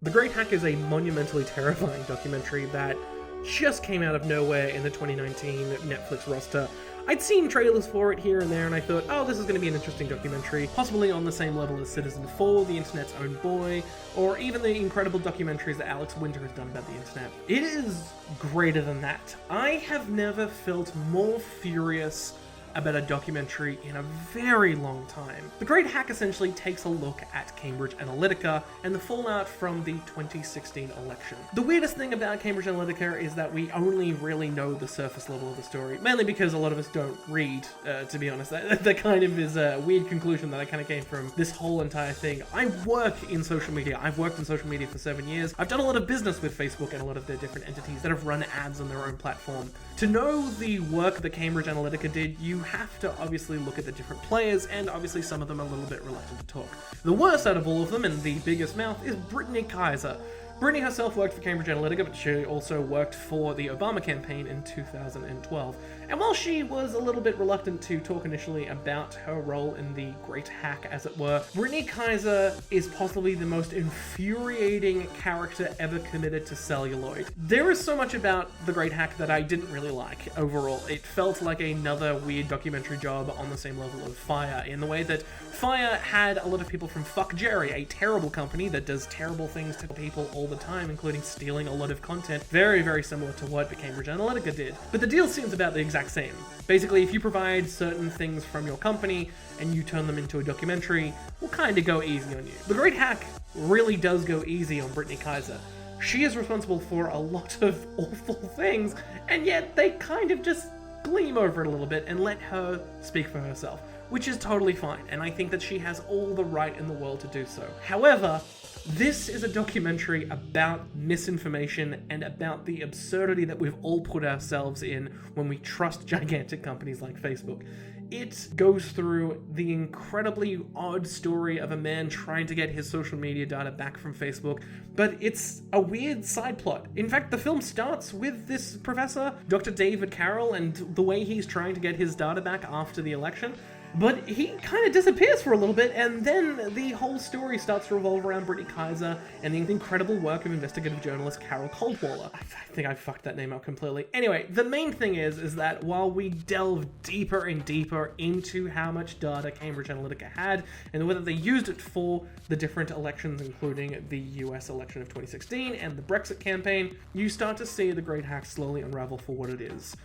The Great Hack is a monumentally terrifying documentary that just came out of nowhere in the 2019 Netflix roster. I'd seen trailers for it here and there, and I thought, oh, this is going to be an interesting documentary, possibly on the same level as Citizen4, the internet's own boy, or even the incredible documentaries that Alex Winter has done about the internet. It is greater than that. I have never felt more furious about a documentary in a very long time. The Great Hack essentially takes a look at Cambridge Analytica and the fallout from the 2016 election. The weirdest thing about Cambridge Analytica is that we only really know the surface level of the story, mainly because a lot of us don't read, to be honest. That kind of is a weird conclusion that I kind of came from this whole entire thing. I work in social media. I've worked in social media for 7 years. I've done a lot of business with Facebook and a lot of their different entities that have run ads on their own platform. To know the work that Cambridge Analytica did, you have to obviously look at the different players, and obviously some of them are a little bit reluctant to talk. The worst out of all of them, and the biggest mouth, is Brittany Kaiser. Brittany herself worked for Cambridge Analytica, but she also worked for the Obama campaign in 2012. And while she was a little bit reluctant to talk initially about her role in the Great Hack, as it were, Brittany Kaiser is possibly the most infuriating character ever committed to celluloid. There is so much about the Great Hack that I didn't really like overall. It felt like another weird documentary job on the same level of Fire, in the way that Fire had a lot of people from Fuck Jerry, a terrible company that does terrible things to people all the time, including stealing a lot of content, very, very similar to what Cambridge Analytica did. But the deal seems about the exact same. Basically, if you provide certain things from your company and you turn them into a documentary, we'll kind of go easy on you. The Great Hack really does go easy on Brittany Kaiser. She is responsible for a lot of awful things, and yet they kind of just gleam over it a little bit and let her speak for herself, which is totally fine, and I think that she has all the right in the world to do so. However, this is a documentary about misinformation and about the absurdity that we've all put ourselves in when we trust gigantic companies like Facebook. It goes through the incredibly odd story of a man trying to get his social media data back from Facebook, but it's a weird side plot. In fact, the film starts with this professor, Dr. David Carroll, and the way he's trying to get his data back after the election. But he kind of disappears for a little bit, and then the whole story starts to revolve around Brittany Kaiser and the incredible work of investigative journalist Carol Coldwaller. I think I fucked that name up completely. Anyway, the main thing is that while we delve deeper and deeper into how much data Cambridge Analytica had, and whether they used it for the different elections, including the US election of 2016 and the Brexit campaign, you start to see the Great Hack slowly unravel for what it is.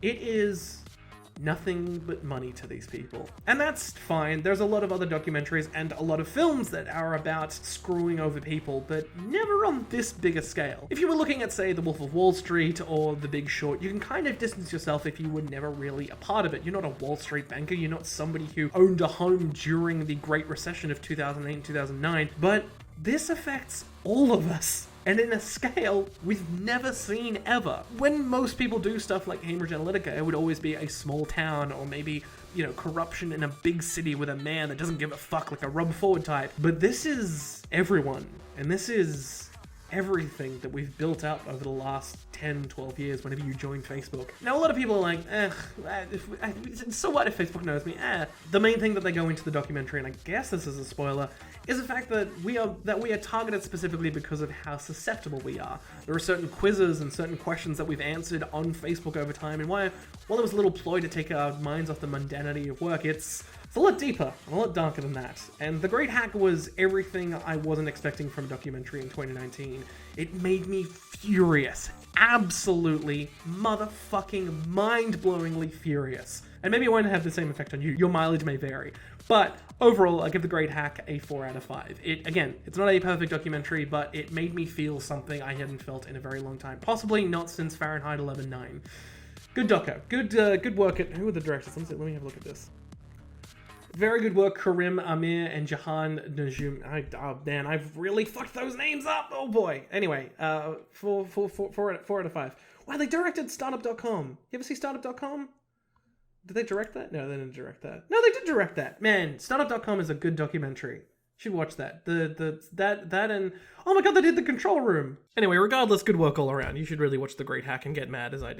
It is nothing but money to these people. And that's fine. There's a lot of other documentaries and a lot of films that are about screwing over people, but never on this big a scale. If you were looking at, say, The Wolf of Wall Street or The Big Short, you can kind of distance yourself if you were never really a part of it. You're not a Wall Street banker, you're not somebody who owned a home during the Great Recession of 2008 and 2009, but this affects all of us, and in a scale we've never seen ever. When most people do stuff like Cambridge Analytica, it would always be a small town, or maybe, you know, corruption in a big city with a man that doesn't give a fuck, like a Rob Ford type. But this is everyone, and this is everything that we've built up over the last 10, 12 years whenever you join Facebook. Now, a lot of people are like, so what if Facebook knows me? The main thing that they go into the documentary, and I guess this is a spoiler, is the fact that we are targeted specifically because of how susceptible we are. There are certain quizzes and certain questions that we've answered on Facebook over time, and while it was a little ploy to take our minds off the mundanity of work, it's a lot deeper and a lot darker than that. And The Great Hack was everything I wasn't expecting from a documentary in 2019. It made me furious. Absolutely motherfucking mind-blowingly furious. And maybe it won't have the same effect on you. Your mileage may vary. But overall, I give The Great Hack a 4 out of 5. Again, it's not a perfect documentary, but it made me feel something I hadn't felt in a very long time. Possibly not since Fahrenheit 11/9. Good doco. Good work at... Who are the directors? Let me have a look at this. Very good work, Karim Amir and Jahan Najum. Oh man, I've really fucked those names up. Oh boy. Anyway, 4 out of 5. Wow, they directed Startup.com. You ever see Startup.com? Did they direct that? No, they didn't direct that. No, they did direct that. Man, Startup.com is a good documentary. You should watch that. That and oh my god, they did The Control Room. Anyway, regardless, good work all around. You should really watch The Great Hack and get mad as I did.